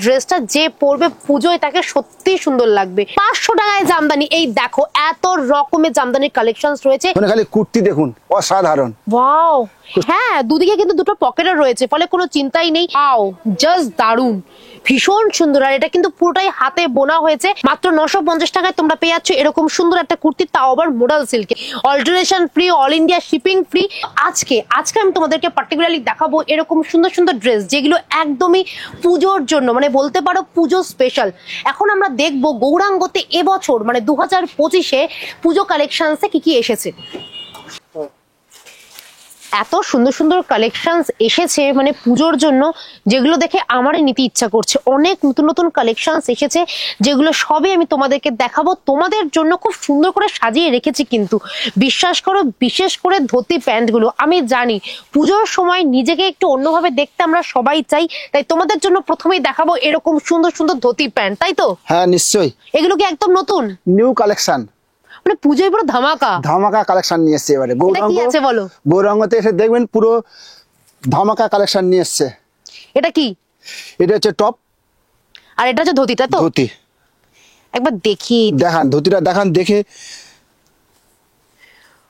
ড্রেসটা যে পরবে পুজোয় তাকে সত্যি সুন্দর লাগবে। 500 টাকায় জামদানি। এই দেখো এত রকমের জামদানির কালেকশন রয়েছে। খালি কুর্তি দেখুন, অসাধারণ। ওয়াও, হ্যাঁ দুদিকে কিন্তু দুটো পকেটও রয়েছে, ফলে কোনো চিন্তাই নেই। ওয়াও, জাস্ট দারুন, ভীষণ সুন্দর। আর এটা কিন্তু পুরোটাই হাতে বোনা হয়েছে। মাত্র 950 টাকায় তোমরা পেয়ে যাচ্ছ এরকম সুন্দর একটা কুর্তি, তাও আবার মোডাল সিল্কে। Alteration free, all India shipping free. আজকে আমি তোমাদেরকে পার্টিকুলারলি দেখাবো এরকম সুন্দর সুন্দর ড্রেস যেগুলো একদমই পুজোর জন্য, মানে বলতে পারো পুজো স্পেশাল। এখন আমরা দেখবো গৌরাঙ্গতে এবছর মানে 2025-এ পুজো কালেকশনসে কি কি এসেছে। এত সুন্দর সুন্দর কালেকশনস এসেছে মানে পুজোর জন্য, যেগুলো দেখে আমারই নিতে ইচ্ছা করছে। অনেক নতুন নতুন কালেকশনস এসেছে যেগুলো সবই আমি তোমাদেরকে দেখাবো। তোমাদের জন্য খুব সুন্দর করে সাজিয়ে রেখেছি কিন্তু, বিশ্বাস করো। বিশেষ করে ধুতি প্যান্টগুলো, আমি জানি পুজোর সময় নিজেকে একটু অন্যভাবে দেখতে আমরা সবাই চাই, তাই তোমাদের জন্য প্রথমেই দেখাবো এরকম সুন্দর সুন্দর ধুতি প্যান্ট, তাই তো? হ্যাঁ নিশ্চয়ই। এগুলো কি একদম নতুন নিউ কালেকশন, মানে পুজোয় পুরো ধামাকা কালেকশন নিয়ে এসছে এবারে। গৌরাঙ্গতে এসে দেখবেন পুরো ধামাকা কালেকশন নিয়ে এসছে। এটা কি? এটা হচ্ছে টপ, আর এটা হচ্ছে ধুতিটা। তো ধুতি একবার দেখি, দেখান ধুতিটা, দেখান, দেখে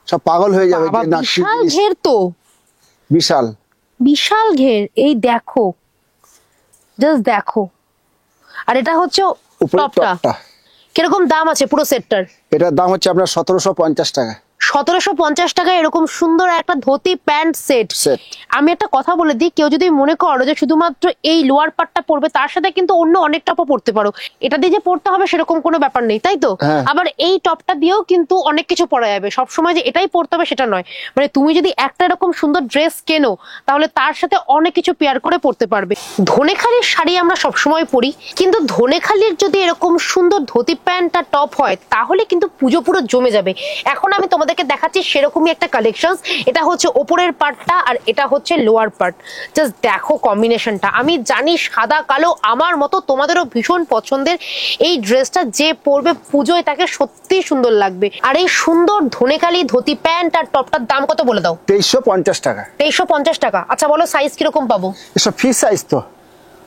সব পাগল হয়ে যাবে। বিশাল ঘের তো, বিশাল বিশাল ঘের। এই দেখো, জাস্ট দেখো। আর এটা হচ্ছে টপটা। কিরকম দাম আছে পুরো সেটটার? এটার দাম হচ্ছে আপনার 1750 টাকা। 1750 টাকায় এরকম সুন্দর একটা ধুতি প্যান্ট সেট। আমি একটা কথা বলে দিই, কেউ যদি মনে করো যে শুধুমাত্র এই লোয়ার পার্টটা পরবে, তার সাথে কিন্তু অন্য অনেক টপও পরতে পারো। এটা দিয়ে যে পরতে হবে সেরকম কোনো ব্যাপার নেই, তাই তো? আবার এই টপটা দিয়েও কিন্তু অনেক কিছু পরা যাবে। সবসময় যে এটাই পরতে হবে সেটা নয়, মানে তুমি যদি একটা এরকম সুন্দর ড্রেস কেনো তাহলে তার সাথে অনেক কিছু পেয়ার করে পরতে পারবে। ধনেখালির শাড়ি আমরা সবসময় পরি, কিন্তু ধনেখালির যদি এরকম সুন্দর ধুতি প্যান্ট আর টপ হয় তাহলে কিন্তু পুজো পুরো জমে যাবে। এখন আমি তোমাদেরকে দেখাচ্ছি সেরকমই একটা কালেকশন। এটা হচ্ছে ওপরের পার্টটা আর এটা হচ্ছে লোয়ার পার্ট। জাস্ট দেখো কম্বিনেশনটা। আমি জানি সাদা কালো আমার মতো তোমাদেরও ভীষণ পছন্দের। এই ড্রেসটা যে পরবে পুজোয় তাকে সত্যি সুন্দর লাগবে। আর এই সুন্দর ধনেখালি ধুতি প্যান্ট আর টপটার দাম কত বলে দাও? 2350 টাকা। 2350 টাকা। আচ্ছা বলো সাইজ কিরকম পাবো? এসব ফ্রি সাইজ তো,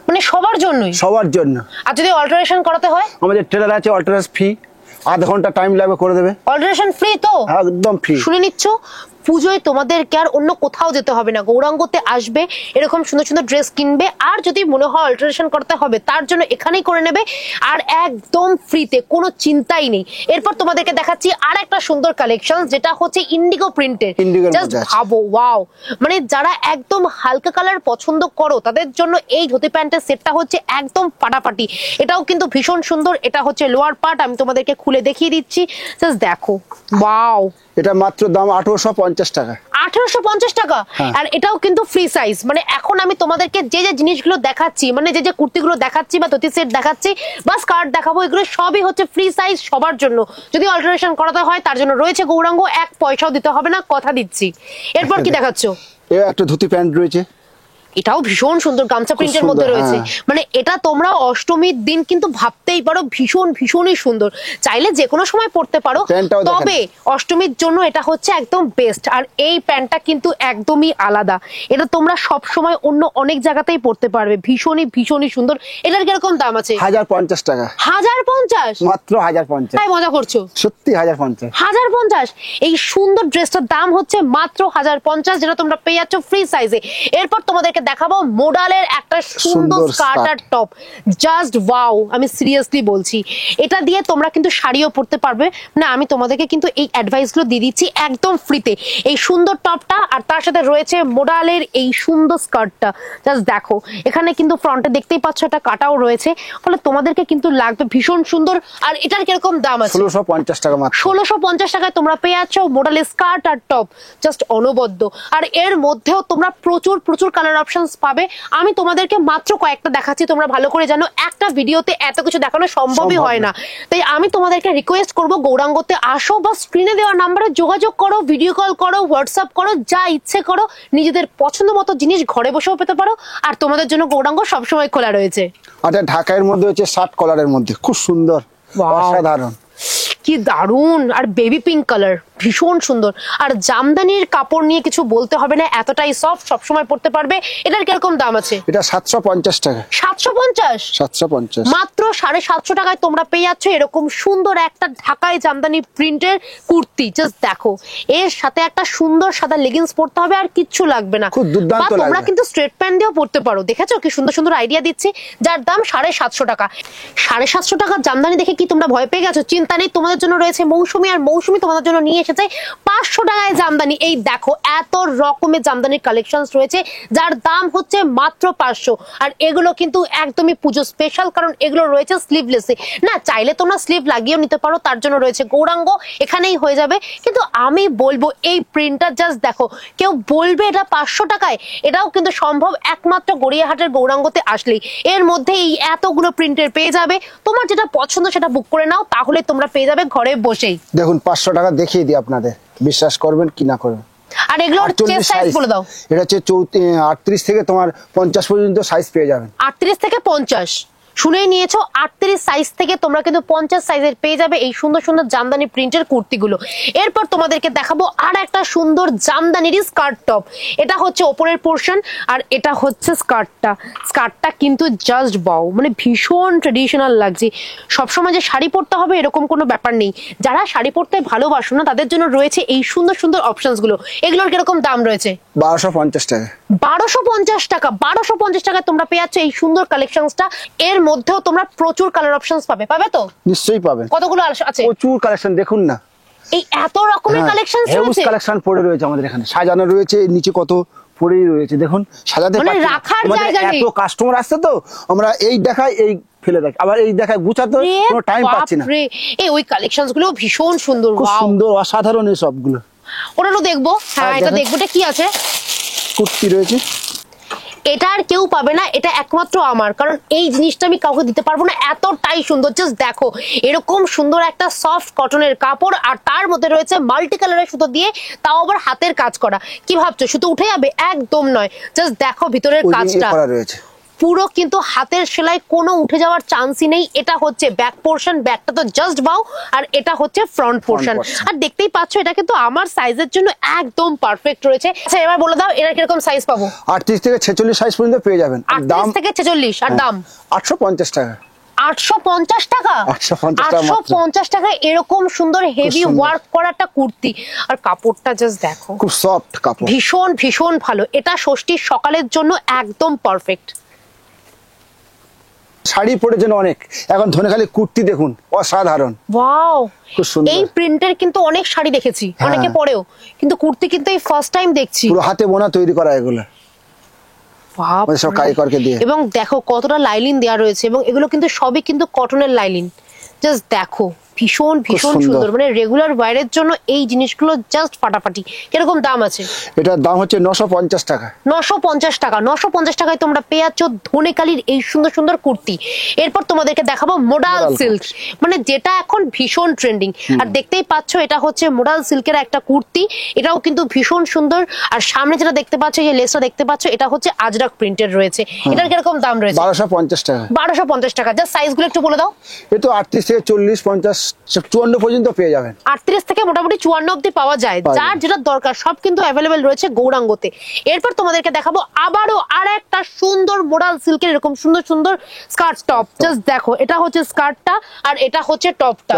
মানে সবার জন্যই? সবার জন্য। আর যদি অল্টারেশন করাতে হয়? আমাদের ট্রেলার আছে, অল্টারেশন ফ্রি, আধা ঘন্টা টাইম লাগবে, করে দেবে। অল্টারেশন ফ্রি তো? একদম ফ্রি। শুনে নিচ্ছ, পুজোয় তোমাদেরকে আর অন্য কোথাও যেতে হবে না, গৌরাঙ্গতে আসবে, এরকম সুন্দর সুন্দর ড্রেস কিনবে, আর যদি মনে হয় অল্টারেশন করতে হবে তার জন্য এখানেই করে নেবে, আর একদম ফ্রিতে, কোনো চিন্তাই নেই। এরপর তোমাদেরকে দেখাচ্ছি আর একটা সুন্দর কালেকশন, যেটা হচ্ছে ইন্ডিগো প্রিন্টের। জাস্ট ভাবো, ওয়াও, মানে যারা একদম হালকা কালার পছন্দ করো তাদের জন্য এই ধুতি প্যান্টের সেটটা হচ্ছে একদম ফাটাফাটি। এটাও কিন্তু ভীষণ সুন্দর। এটা হচ্ছে লোয়ার পার্ট, আমি তোমাদেরকে খুলে দেখিয়ে দিচ্ছি। জাস্ট দেখো, ওয়াও। এটা মাত্র দাম 1850 টাকা। 1850 টাকা। আর এটাও কিন্তু ফ্রি সাইজ। মানে এখন আমি তোমাদেরকে যে যে জিনিসগুলো দেখাচ্ছি, মানে যে যে কুর্তিগুলো দেখাচ্ছি বা ধুতি সেট দেখাচ্ছি বা স্কার্ট দেখাবো, এগুলো সবই হচ্ছে ফ্রি সাইজ সবার জন্য। যদি অল্টারেশন করাতে হয় তার জন্য রয়েছে গৌরাঙ্গ, 1 পয়সাও দিতে হবে না, কথা দিচ্ছি। এরপর কি দেখাচ্ছ? একটা ধুতি প্যান্ট রয়েছে, এটাও ভীষণ সুন্দর, গামছা প্রিন্টের মধ্যে রয়েছে। মানে এটা তোমরা অষ্টমীর দিন কিন্তু ভাবতেই পারো ভীষণই সুন্দর। চাইলে যে কোনো সময় পরতে পারো, তবে অষ্টমীর জন্য এটা হচ্ছে একদম বেস্ট। আর এই প্যান্টটা কিন্তু একদমই আলাদা। এটা তোমরা সব সময় অন্য অনেক জায়গাতেই পরতে পারবে। ভীষণই সুন্দর। এটার কিরকম দাম আছে? 1050 টাকা। 1050? মাত্র 1050। তাই মজা করছো? সত্যি 1050। 1050। এই সুন্দর ড্রেসটার দাম হচ্ছে মাত্র 1050, যেটা তোমরা পেয়ে যাচ্ছ ফ্রি সাইজে। এরপর তোমাদেরকে দেখাবো মোডালের একটা সুন্দর স্কার্ট আর টপ। জাস্ট ওয়াও, আমি সিরিয়াসলি বলছি, এটা দিয়ে তোমরা কিন্তু শাড়িও পরতে পারবে। না, আমি তোমাদেরকে কিন্তু এই অ্যাডভাইস গুলো দিয়ে দিচ্ছি একদম ফ্রিতে। এই সুন্দর টপটা আর তার সাথে রয়েছে মোডালের এই সুন্দর স্কার্টটা। জাস্ট দেখো, এখানে কিন্তু ফ্রন্টে দেখতেই পাচ্ছ এটা কাটাও রয়েছে, ফলে তোমাদেরকে কিন্তু লাগবে ভীষণ সুন্দর। আর এটার কিরকম দাম আছে? 1650 টাকা মাত্র। 1650 টাকায় তোমরা পেয়ে যাচ্ছ মোডালের স্কার্ট আর টপ। জাস্ট অনবদ্য। আর এর মধ্যেও তোমরা প্রচুর কালার অপশন পাবে। আমি তোমাদেরকে মাত্র কয়েকটা দেখাচ্ছি, তোমরা ভালো করে জানো একটা ভিডিওতে এত কিছু দেখানো সম্ভবই হয় না। তাই আমি তোমাদেরকে রিকোয়েস্ট করব, গৌরাঙ্গতে আসো বা স্ক্রিনে দেওয়া নাম্বারে যোগাযোগ করো, ভিডিও কল করো, হোয়াটসঅ্যাপ করো, যা ইচ্ছে করো। নিজেদের পছন্দ মতো জিনিস ঘরে বসেও পেতে পারো। আর তোমাদের জন্য গৌরাঙ্গ সবসময় খোলা রয়েছে। আচ্ছা, ঢাকার মধ্যে হচ্ছে শার্ট কলারের মধ্যে খুব সুন্দর, অসাধারণ, কি দারুন। আর বেবি পিঙ্ক কালার, ভীষণ সুন্দর। আর জামদানির কাপড় নিয়ে কিছু বলতে হবে না, এতটাই সফট, সবসময় পরতে পারবে। এটার কিরকম দাম আছে? এটা 750 টাকা। 750? 750 মাত্র 750 টাকায় তোমরা পেয়ে যাচ্ছ এরকম সুন্দর একটা ঢাকাই জামদানি প্রিন্টের কুর্তি। জাস্ট দেখো, এর সাথে একটা সুন্দর সাদা লেগিংস পরতে হবে, আর কিচ্ছু লাগবে না। খুব দুর্দান্ত বা তোমরা লাগবে। কিন্তু স্ট্রেট প্যান্ট দিয়েও পরতে পারো। দেখেছো কি সুন্দর সুন্দর আইডিয়া দিচ্ছি, যার দাম 750 টাকা। 750 টাকার জামদানি দেখে কি তোমরা ভয় পেয়ে গেছো? চিন্তা নেই, তোমাদের জন্য রয়েছে মৌসুমী, আর মৌসুমী তোমাদের জন্য নিয়ে এসেছে 500 টাকায় জামদানি। এই দেখো, এত রকমের জামদানির কালেকশনস রয়েছে, যার দাম হচ্ছে মাত্র 500। আর এগুলো কিন্তু একদমই পুজো স্পেশাল, কারণ এগুলো রয়েছে স্লিভলেসে। না চাইলে তোমরা স্লিভ লাগিয়েও নিতে পারো, তার জন্য রয়েছে গৌরাঙ্গ, এখানেই হয়ে যাবে। কিন্তু আমি বলবো এই প্রিন্টটা জাস্ট দেখো, কেউ বলবে এটা 500 টাকায়, এটাও কিন্তু সম্ভব একমাত্র গড়িয়াহাটের গৌরাঙ্গতে আসলেই। এর মধ্যে এই এতগুলো প্রিন্টের পেয়ে যাবে, তোমার যেটা পছন্দ সেটা বুক করে নাও, তাহলে তোমরা পেয়ে যাবে ঘরে বসেই। দেখুন 500 টাকা দেখিয়ে দিই আপনাদের, বিশ্বাস করবেন কি না করবেন। আর এগুলোর চেস্ট সাইজ বলে দাও। এটা হচ্ছে 38 থেকে তোমার 50 পর্যন্ত সাইজ পেয়ে যাবেন। 38 থেকে 50, শুনেই নিয়েছো, 38 সাইজ থেকে তোমরা কিন্তু 50 সাইজের পেয়ে যাবে এই সুন্দর সুন্দর জামদানি প্রিন্টের কুর্তিগুলো। এরপর তোমাদেরকে দেখাবো আর একটা সুন্দর জামদানির স্কার্ট টপ। এটা হচ্ছে ওপরের পোর্শন, আর এটা হচ্ছে স্কার্টটা। স্কার্টটা কিন্তু জাস্ট বাও, মানে ভীষণ ট্রেডিশনাল লাগছে। সবসময় যে শাড়ি পরতে হবে এরকম কোনো ব্যাপার নেই। যারা শাড়ি পরতে ভালোবাসো না, তাদের জন্য রয়েছে এই সুন্দর সুন্দর অপশনস গুলো। এগুলোর কিরকম দাম রয়েছে? 1250 টাকা। 1250 টাকা। 1250 টাকায় তোমরা পেয়ে যাচ্ছ এই সুন্দর কালেকশনসটা। এর মধ্যেও তোমরা প্রচুর কালার অপশনস পাবে। পাবে তো? নিশ্চয়ই পাবেন। কতগুলো আছে? প্রচুর কালেকশন, দেখুন না, এই এত রকমের কালেকশনস হিউজ রয়েছে। কালেকশন পড়ে রয়েছে আমাদের এখানে, সাজানো রয়েছে, নিচে কত পড়েই রয়েছে, দেখুন সাজাতে মানে পারছি না। রাখার আমাদের জায়গা নেই। এত কাস্টমার আসছে তো, আমরা এই দেখাই এই ফেলে রাখি, আবার এই দেখায় গুছাতে কোনো টাইম পাচ্ছি না। বাপরে, এই ওই কালেকশনস গুলো ভীষণ সুন্দর। খুব ওয়াও, সুন্দর, অসাধারণ এই সবগুলো। ওটা তো দেখবো। হ্যাঁ, এটা দেখবো। এটা কি আছে? কুর্তি রয়েছে। এটা আর কেউ পাবে না, এটা একমাত্র আমার, কারণ এই জিনিসটা আমি কাউকে দিতে পারবো না, এতটাই সুন্দর। জাস্ট দেখো, এরকম সুন্দর একটা সফট কটনের কাপড়, আর তার মধ্যে রয়েছে মাল্টি কালারের সুতো দিয়ে, তাও আবার হাতের কাজ করা। কি ভাবছো সুতো উঠে যাবে? একদম নয়। জাস্ট দেখো ভিতরের কাজটা রয়েছে পুরো কিন্তু হাতের সেলাই, কোনো উঠে যাওয়ার চান্সই নেই। এটা হচ্ছে ব্যাক পোর্শন, ব্যাকটা তো জাস্ট বাও, আর এটা হচ্ছে ফ্রন্ট পোর্শন। আর দেখতেই পাচ্ছ এটা কিন্তু আমার সাইজের জন্য একদম পারফেক্ট রয়েছে। আচ্ছা এবার বলে দাও, এর কিরকম সাইজ পাবো? 38 থেকে 46 সাইজ পর্যন্ত পেয়ে যাবেন। 38 থেকে 46। আর দাম? 850 টাকা। 850 টাকা। 850 টাকা এরকম সুন্দর হেভি ওয়ার্ক করা একটা কুর্তি। আর কাপড়টা জাস্ট দেখো, খুব সফট কাপড়, ভীষণ ভীষণ ভালো। এটা ষষ্ঠীর সকালের জন্য একদম পারফেক্ট। শাড়ি পরে যেন অনেক, এখন ধনেখালি কুর্তি দেখুন, অসাধারণ। ওয়াও, খুব সুন্দর। এই প্রিন্টের কিন্তু অনেক শাড়ি দেখেছি, অনেকে পরেও, কিন্তু কুর্তি কিন্তু এই ফার্স্ট টাইম দেখছি। পুরো হাতে বোনা তৈরি করা এগুলো, বাপরে। সব কারিগরকে দিয়ে। এবং দেখো কতটা লাইলিন দেওয়া রয়েছে, এবং এগুলো কিন্তু সবই কিন্তু কটনের লাইলিন। জাস্ট দেখো, ভীষণ ভীষণ সুন্দর। মানে রেগুলার ওয়্যারের জন্য এই জিনিসগুলো জাস্ট ফাটাফাটি। কিরকম দাম আছে? এটার দাম হচ্ছে 950 টাকা। 950 টাকা। 950 টাকায় তোমরা পেয়ে যাচ্ছ ধনেকালির এই সুন্দর সুন্দর কুর্তি। এরপর তোমাদেরকে দেখাবো মোডাল সিল্ক, মানে যেটা এখন ভীষণ ট্রেন্ডিং। আর দেখতেই পাচ্ছ এটা হচ্ছে মোডাল সিল্কের একটা কুর্তি, এটাও কিন্তু ভীষণ সুন্দর। আর সামনে যেটা দেখতে পাচ্ছ, এই লেসটা দেখতে পাচ্ছ, এটা হচ্ছে আজরাক প্রিন্টের রয়েছে। এটার কিরকম দাম রয়েছে? 1250 টাকা। 1250 টাকা। জাস্ট সাইজগুলো একটু বলে দাও। এটা 38 থেকে 40, 50, 54 পর্যন্ত পেয়ে যাবেন। 38 থেকে মোটামুটি 54 অব্দি পাওয়া যায়। যার যেটা দরকার সব কিন্তু অ্যাভেলেবেল রয়েছে গৌরাঙ্গতে। এরপর তোমাদেরকে দেখাবো আবারও আর একটা সুন্দর মোডাল সিল্কের এরকম সুন্দর সুন্দর স্কার্ট টপ। জাস্ট দেখো, এটা হচ্ছে স্কার্টটা, আর এটা হচ্ছে টপটা।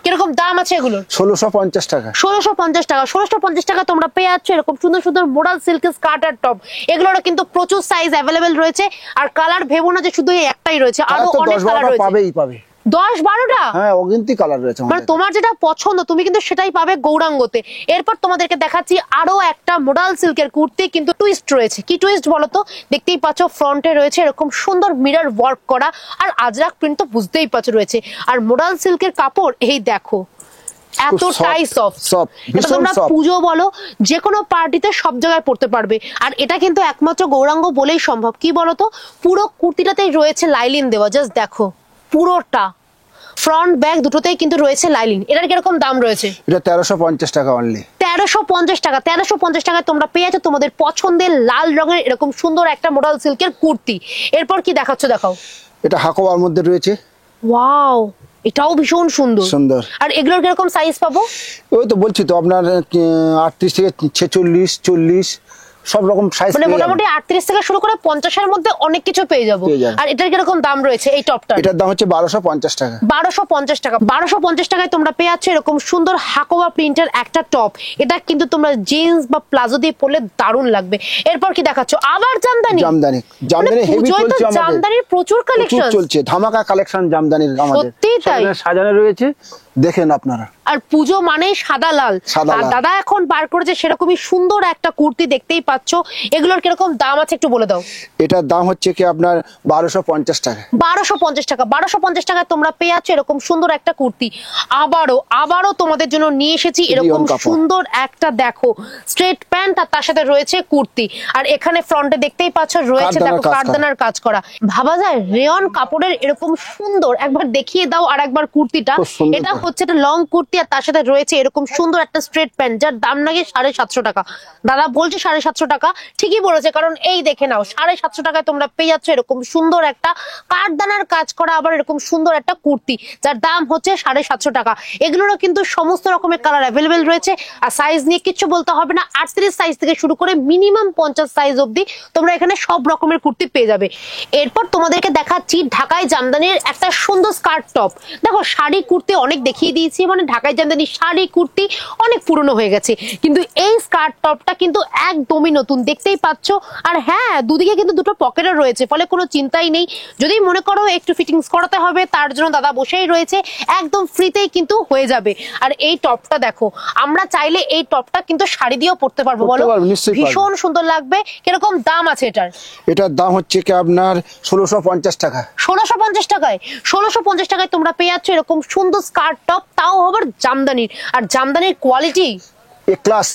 কিরকম দাম আছে এগুলোর? 1650 টাকা। 1650 টাকা। 1650 টাকা তোমরা পেয়ে যাচ্ছ এরকম সুন্দর সুন্দর মোডাল সিল্কের স্কার্ট আর টপ। এগুলোরও কিন্তু প্রচুর সাইজ অ্যাভেলেবেল রয়েছে। আর কালার ভেবো না যে শুধু এই একটাই রয়েছে, আরো অনেক কালার রয়েছে। পাবে 10-12টা। হ্যাঁ, অগিন্তি কালার রয়েছে। মানে তোমার যেটা পছন্দ তুমি কিন্তু সেটাই পাবে গৌরাঙ্গতে। এরপর তোমাদেরকে দেখাচ্ছি আরো একটা মোডাল সিল্কের কুর্তি, কিন্তু টুইস্ট রয়েছে। কি টুইস্ট বলো তো? দেখতেই পাচ্ছ ফ্রন্টে রয়েছে এরকম সুন্দর মিরর ওয়ার্ক করা, আর আজরাক প্রিন্ট তো বুঝতেই পাচ্ছ রয়েছে। আর মোডাল সিল্কের কাপড় এই দেখো, এতটাই সফট। এটা তোমরা পুজো বলো, যে কোনো পার্টিতে সব জায়গায় পড়তে পারবে। আর এটা কিন্তু একমাত্র গৌরাঙ্গ বলেই সম্ভব। কি বলতো, পুরো কুর্তিটাতেই রয়েছে লাইলিন দেওয়া। জাস্ট দেখো, পুরোটা ফ্রন্ট ব্যাক দুটোতেই কিন্তু রয়েছে লাইলিন। এটার কিরকম দাম রয়েছে? এটা 1350 টাকা অনলি। 1350 টাকা। 1350 টাকায় তোমরা পেয়ে যাচ্ছ তোমাদের পছন্দের লাল রঙের এরকম সুন্দর একটা মোডাল সিল্কের কুর্তি। এরপর কি দেখাচ্ছ দেখাও। এটা হাকোবার মধ্যে রয়েছে। ওয়াও, এটাও ভীষণ সুন্দর সুন্দর। আর এগুলোর কিরকম সাইজ পাবো? ওই তো বলছি তো আপনার 38 থেকে 46 40 সব রকম সাইজ, মানে মোটামুটি 38 থেকে শুরু করে 50 এর মধ্যে অনেক কিছু পেয়ে যাবো। আর এটার কিরকম দাম রয়েছে এই টপটা? এটার দাম হচ্ছে 1250 টাকা। 1250 টাকা। 1250 টাকায় তোমরা পেয়ে যাচ্ছ এরকম সুন্দর হাকোবা প্রিন্টের একটা টপ। এটা কিন্তু তোমরা জিন্স বা প্লাজো দিয়ে পরলে দারুণ লাগবে। এরপর কি দেখাচ্ছ? আবার জামদানি। জামদানি হেভি চলছে আমাদের। জামদানির প্রচুর কালেকশন চলছে, ধামাকা কালেকশন জামদানির আমাদের। সত্যি তাই, সাজানো রয়েছে, দেখেন আপনারা। আর পুজো মানে সাদা লাল। আর দাদা এখন বার করেছে সেরকমই সুন্দর একটা কুর্তি, দেখতেই পাচ্ছ। এগুলোর কিরকম দাম আছে একটু বলে দাও। এটার দাম হচ্ছে কি আপনার 1250 টাকা। 1250 টাকা। 1250 টাকায় তোমরা পেয়ে যাচ্ছ এরকম সুন্দর একটা কুর্তি। আবারও তোমাদের জন্য নিয়ে এসেছি এরকম সুন্দর একটা, দেখো, স্ট্রেট প্যান্ট আর তার সাথে রয়েছে কুর্তি। আর এখানে ফ্রন্টে দেখতেই পাচ্ছ রয়েছে দেখো কারদানার কাজ করা। ভাবা যায় রেয়ন কাপড়ের এরকম সুন্দর, একবার দেখিয়ে দাও আর একবার কুর্তিটা। এটা হচ্ছে একটা লং কুর্তি আর তার সাথে রয়েছে এরকম সুন্দর একটা স্ট্রেট প্যান্ট, যার দাম নাকি 750 টাকা। দাদা বলছে 750 টাকা, ঠিকই বলেছে, কারণ এই দেখে নাও 750 টাকায় তোমরা পেয়ে যাচ্ছ এরকম সুন্দর একটা কারদানার কাজ করা আবার এরকম সুন্দর একটা কুর্তি, যার দাম হচ্ছে 750 টাকা। এগুলোরও কিন্তু সমস্ত রকমের কালার অ্যাভেলেবেল রয়েছে। আর সাইজ নিয়ে কিচ্ছু বলতে হবে না, 38 সাইজ থেকে শুরু করে মিনিমাম 50 সাইজ অব্দি তোমরা এখানে সব রকমের কুর্তি পেয়ে যাবে। এরপর তোমাদেরকে দেখাচ্ছি ঢাকাই জামদানির একটা সুন্দর স্কার্ট টপ। দেখো শাড়ি কুর্তি অনেক দেখিয়ে দিয়েছি, মানে ঢাকাই জামদানি শাড়ি কুর্তি অনেক পুরনো হয়ে গেছে, কিন্তু এই স্কার্ট টপটা কিন্তু একদমই নতুন, দেখতেই পাচ্ছ। আর হ্যাঁ, দুদিকে কিন্তু দুটো পকেটও রয়েছে, ফলে কোনো চিন্তাই নেই। যদি মনে করো একটু ফিটিংস করাতে হবে, তার জন্য দাদা বসেই রয়েছে, একদম ফ্রিতেই কিন্তু হয়ে যাবে। আর এই টপটা দেখো, আমরা চাইলে এই টপটা কিন্তু শাড়ি দিয়েও পরতে পারবো, বলো, ভীষণ সুন্দর লাগবে। কিরকম দাম আছে এটার? এটার দাম হচ্ছে কি আপনার 1650 টাকা। 1650 টাকায়? 1650 টাকায় তোমরা পেয়ে যাচ্ছ এরকম সুন্দর স্কার্ট টপ, তাও আবার জামদানির। আর জামদানির কোয়ালিটি এ ক্লাস,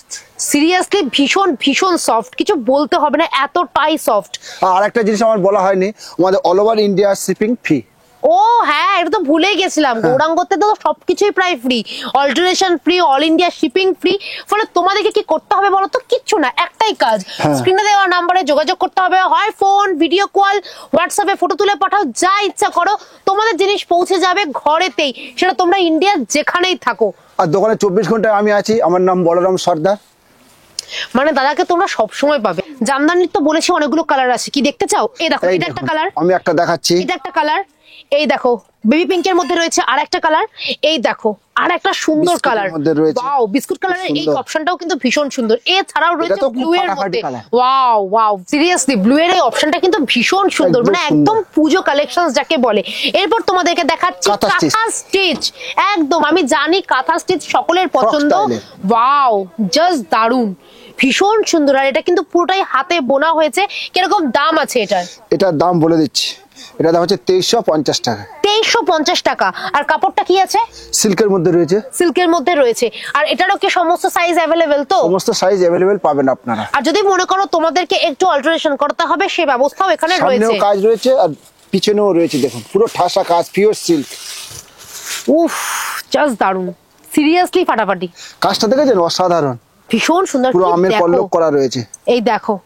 সিরিয়াসলি ভীষণ সফট, কিছু বলতে হবে না, এতটাই সফট। আর একটা জিনিস আমার বলা হয়নি, আমাদের all over India shipping free. ও হ্যাঁ, এটা তো ভুলেই গেছিলাম, গৌরাঙ্গতে তো সবকিছুই প্রায় ফ্রি, alteration free, all India shipping free. ফলে তোমাদেরকে কি করতে হবে বলো তো? কিচ্ছু না, একটাই কাজ, স্ক্রিনে দেওয়া নাম্বারে যোগাযোগ করতে হবে, হয় ফোন, ভিডিও কল, হোয়াটসঅ্যাপে ফটো তুলে পাঠাও, যা ইচ্ছা করো, তোমাদের জিনিস পৌঁছে যাবে ঘরেতেই, সেটা তোমরা ইন্ডিয়ার যেখানেই থাকো। আর দোকানে 24 ঘন্টায় আমি আছি, আমার নাম বলরাম সর্দার। মানে দাদাকে তোমরা সবসময় পাবে। জামদানির তো বলেছি অনেকগুলো কালার আছে, কি দেখতে চাও? এই দেখো, এটা একটা কালার, আমি একটা দেখাচ্ছি, এটা একটা কালার, এই দেখো বেবি পিঙ্কের মধ্যে রয়েছে আর একটা কালার, এই দেখো আর একটা সুন্দর কালার, ওয়াও, বিস্কুট কালারের এই অপশনটাও কিন্তু ভীষণ সুন্দর। এছাড়াও রয়েছে ব্লু এর মধ্যে, ওয়াও সিরিয়াসলি ব্লু এর এই অপশনটা কিন্তু ভীষণ সুন্দর, মানে একদম পুজো কালেকশনস যাকে বলে। এরপর তোমাদেরকে দেখাচ্ছি কাঁথা স্টিচ। একদম, আমি জানি কাঁথা স্টিচ সকলের পছন্দ, ওয়াও জাস্ট দারুন, ভীষণ সুন্দর। আর এটা কিন্তু পুরোটাই হাতে বোনা হয়েছে। কিরকম দাম আছে এটার? এটার দাম বলে দিচ্ছি, এটা দাম হচ্ছে 2350 টাকা। 2350 টাকা। আর কাপড়টা কি আছে? সিল্কের মধ্যে রয়েছে, সিল্কের মধ্যে রয়েছে। আর এটারও কি সমস্ত সাইজ অ্যাভেলেবেল? তো সমস্ত সাইজ অ্যাভেলেবেল পাবেন আপনারা। আর যদি মনে করো তোমাদেরকে একটু অল্টারেশন করতে হবে, সেই ব্যবস্থাও এখানে রয়েছে। সামনেও কাজ রয়েছে আর পিছনেও রয়েছে, দেখুন পুরো ঠাসা কাজ, পিওর সিল্ক। উফ, জাস্ট দারুন, সিরিয়াসলি ফাটাফাটি। কাজটা দেখেছেন? অসাধারণ, ভীষণ সুন্দর, পুরো আমের পল্লব করা রয়েছে। এই দেখো,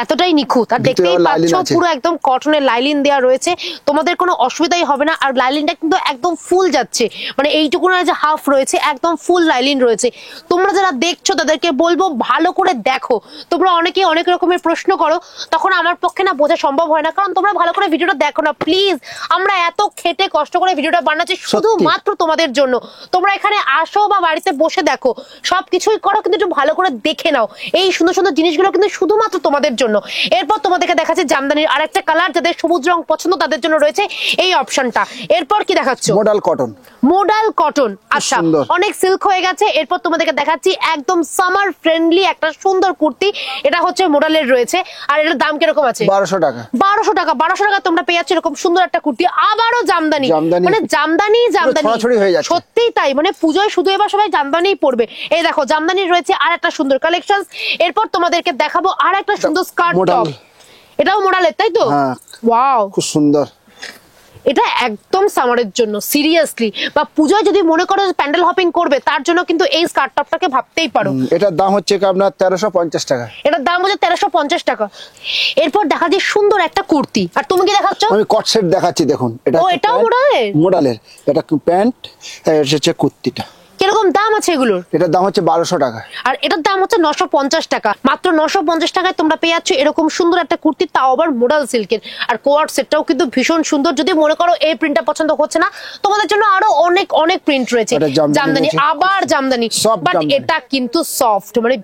এতটাই নিখুঁত। আর দেখতেই পাচ্ছ পুরো একদম কটনের লাইলিন দেওয়া রয়েছে, তোমাদের কোনো অসুবিধাই হবে না। আর লাইলিনটা কিন্তু একদম ফুল যাচ্ছে, মানে এইটুকু না যে হাফ রয়েছে, একদম ফুল লাইলিন রয়েছে। তোমরা যারা দেখছো তাদেরকে বলবো ভালো করে দেখো। তোমরা অনেকে অনেক রকমের প্রশ্ন করো, তখন আমার পক্ষে না বোঝা সম্ভব হয় না, কারণ তোমরা ভালো করে ভিডিওটা দেখো না প্লিজ। আমরা এত খেটে কষ্ট করে ভিডিওটা বানাচ্ছি শুধুমাত্র তোমাদের জন্য। তোমরা এখানে আসো বা বাড়িতে বসে দেখো, সবকিছুই করো, কিন্তু একটু ভালো করে দেখে নাও। এই সুন্দর সুন্দর জিনিসগুলো কিন্তু শুধুমাত্র তোমাদের জন্য। এরপর তোমাদেরকে দেখাচ্ছে জামদানির আরেকটা কালার, যাদের সবুজ রং পছন্দ তাদের জন্য রয়েছে এই অপশনটা। এরপর কি দেখাচ্ছ? Modal cotton. মডাল কটন, আচ্ছা, অনেক সিল্ক হয়ে গেছে। এরপর তোমাদেরকে দেখাচ্ছি একদম সামার ফ্রেন্ডলি একটা সুন্দর কুর্তি, এটা হচ্ছে মডালের রয়েছে। আর এটার দাম কিরকম আছে? 1200 টাকা। 1200 টাকা। 1200 টাকা তোমরা পেয়ে যাচ্ছ এরকম সুন্দর একটা কুর্তি, আবারও জামদানি, মানে জামদানি সত্যিই তাই, মানে পুজোয় শুধু এবার সবাই জামদানিই পরবে। এই দেখো জামদানির রয়েছে আর একটা সুন্দর কালেকশন। এরপর তোমাদেরকে দেখাবো আর একটা সুন্দর স্কার্ট টপ, এটাও মডালের, তাই তো? হ্যাঁ, ওয়াও, খুব সুন্দর। এটা একদম সামারের জন্য সিরিয়াসলি, বা পূজায় যদি মনে করো প্যান্ডেল হপিং করবে তার জন্য কিন্তু এই স্কার্ট টপটাকে ভাবতেই পারো। এটার দাম হচ্ছে কি আপনার 1350 টাকা। এটার দাম হচ্ছে 1350 টাকা। এরপর দেখা যায় সুন্দর একটা কুর্তি, আর তুমি কি দেখাচ্ছ? আমি কট সেট দেখাচ্ছি, দেখুন এটা এটাও মডেলের, এটা প্যান্ট, এটা হচ্ছে কুর্তিটা। কিরকম দাম আছে এগুলোর? এটার দাম হচ্ছে 1200 টাকা। আর এটার দাম হচ্ছে 950 টাকা। মাত্র 950 টাকায় তোমরা পেয়ে যাচ্ছ এরকম সুন্দর একটা কুর্তি, তাও আবার মোডাল সিল্কের। আর কোয়ার্ড সেটটাও কিন্তু ভীষণ সুন্দর। যদি মনে করো এই প্রিন্টটা পছন্দ হচ্ছে না, তোমাদের জন্য আরো অনেক অনেক প্রিন্ট রয়েছে। জামদানি, আবার জামদানি, বাট এটা কিন্তু সফট, মানে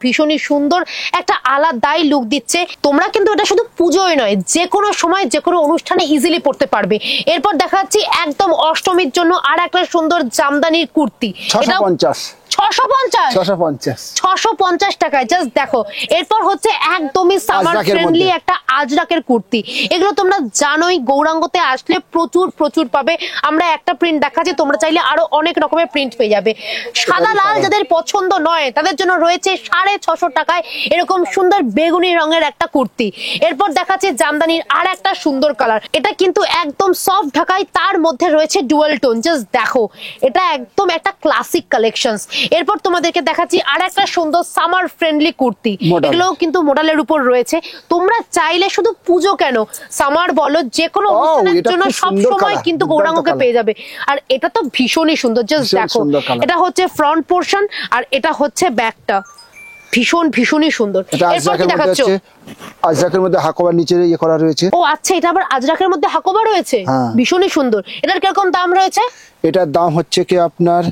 ভীষণই সুন্দর, একটা আলাদাই লুক দিচ্ছে। তোমরা কিন্তু এটা শুধু পুজোয় নয়, যে কোনো সময় যে কোনো অনুষ্ঠানে ইজিলি পড়তে পারবে। এরপর দেখা যাচ্ছে একদম অষ্টমীর জন্য আর একটা সুন্দর জামদানির কুর্তি, 650 টাকায়। জাস্ট দেখো। এরপর হচ্ছে একদমই সামার ফ্রেন্ডলি একটা আজরাকের কুর্তি। এগুলো তোমরা জানোই গৌরাঙ্গতে আসলে প্রচুর পাবে। আমরা একটা প্রিন্ট দেখাচ্ছি, তোমরা চাইলে আরো অনেক রকমের প্রিন্ট পেয়ে যাবে। সাদা লাল যাদের পছন্দ নয় তাদের জন্য রয়েছে 650 টাকায় এরকম সুন্দর বেগুনি রঙের একটা কুর্তি। এরপর দেখাচ্ছে জামদানির আর একটা সুন্দর কালার, এটা কিন্তু একদম সফট ঢাকায়, তার মধ্যে রয়েছে ডুয়াল টোন। জাস্ট দেখো, এটা একদম একটা ক্লাসিক কালেকশনস। এরপর তোমাদেরকে দেখাচ্ছি আর একটা সুন্দর সামার ফ্রেন্ডলি কুর্তি, এগুলোও কিন্তু মডেলের উপর রয়েছে। তোমরা চাইলে শুধু পুজো কেন, সামার বলো, যে কোনো অনুষ্ঠানের জন্য সব সময় কিন্তু গৌরাঙ্গকে পেয়ে যাবে। আর এটা তো ভীষণই সুন্দর। জাস্ট দেখো, এটা হচ্ছে ফ্রন্ট পোর্শন আর এটা হচ্ছে ব্যাকটা, ভীষণই সুন্দর। এরপর কি দেখাচ্ছ? আজরাকের মধ্যে হাকোবার নিচে ইয়ে করা রয়েছে। ও আচ্ছা, এটা আবার আজরাকের মধ্যে হাকোবা রয়েছে, ভীষণই সুন্দর। এটার কিরকম দাম রয়েছে? এটার দাম হচ্ছে কি আপনার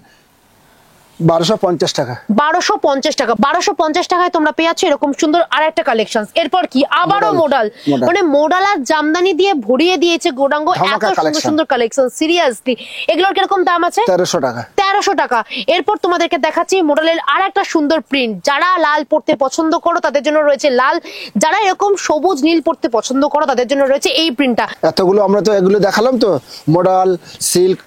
1250 টাকা। 1250 টাকায় তোমরা পেয়ে যাচ্ছ এরকম সুন্দর আর একটা কালেকশন। এরপর কি আবারও মোডাল, মানে মোডাল আর জামদানি দিয়ে ভরিয়ে দিয়েছে গৌরাঙ্গ, এত সুন্দর কালেকশন। সিরিয়াসলি, এগুলোর কিরকম দাম আছে? 1300 টাকা। 1300 টাকা। এরপর তোমাদেরকে দেখাচ্ছি মোডালের আর একটা সুন্দর প্রিন্ট। যারা লাল পড়তে পছন্দ করো তাদের জন্য রয়েছে লাল, যারা এরকম সবুজ নীল পড়তে পছন্দ করো তাদের জন্য রয়েছে এই প্রিন্টটা। এতগুলো আমরা তো এগুলো দেখালাম, তো মোডাল, সিল্ক,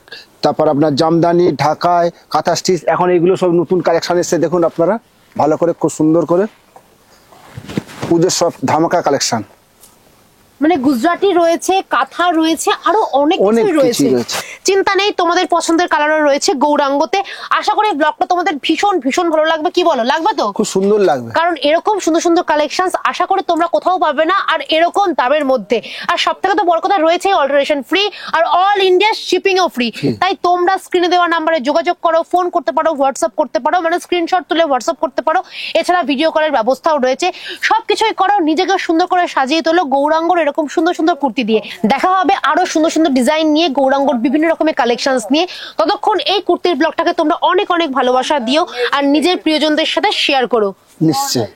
তারপর আপনার জামদানি, ঢাকায় কাঁথা স্টিচ, এখন এগুলো সব নতুন কালেকশন এসেছে। দেখুন আপনারা ভালো করে, খুব সুন্দর করে পুজোর সব ধামাকা কালেকশন, মানে গুজরাটি রয়েছে, কাঁথা রয়েছে, আরো অনেক কিছু রয়েছে। চিন্তা নেই, তোমাদের পছন্দের কালারও রয়েছে গৌরাঙ্গতে। আশা করি ব্লগটা তোমাদের ভীষণ ভালো লাগবে। কি বলো, লাগবে তো? খুব সুন্দর লাগবে, কারণ এরকম সুন্দর কালেকশন আশা করি তোমরা কোথাও পাবে না, আর এরকম দামের মধ্যে। আর সব থেকে তো বড় কথা রয়েছে অল্টারেশন ফ্রি, আর অল ইন্ডিয়া শিপিং ও ফ্রি। তাই তোমরা স্ক্রিনে দেওয়া নাম্বারে যোগাযোগ করো, ফোন করতে পারো, হোয়াটসঅ্যাপ করতে পারো, মানে স্ক্রিনশট তুলে হোয়াটসঅ্যাপ করতে পারো। এছাড়া ভিডিও কলের ব্যবস্থাও রয়েছে। সবকিছুই করো, নিজেকে সুন্দর করে সাজিয়ে তোলো গৌরাঙ্গর এরকম সুন্দর কুর্তি দিয়ে। দেখা হবে আরো সুন্দর ডিজাইন নিয়ে, গৌরাঙ্গর বিভিন্ন রকমের কালেকশনস নিয়ে। ততক্ষণ এই কুর্তির ব্লগটাকে তোমরা অনেক ভালোবাসা দিও আর নিজের প্রিয়জনদের সাথে শেয়ার করো। নিশ্চয়ই।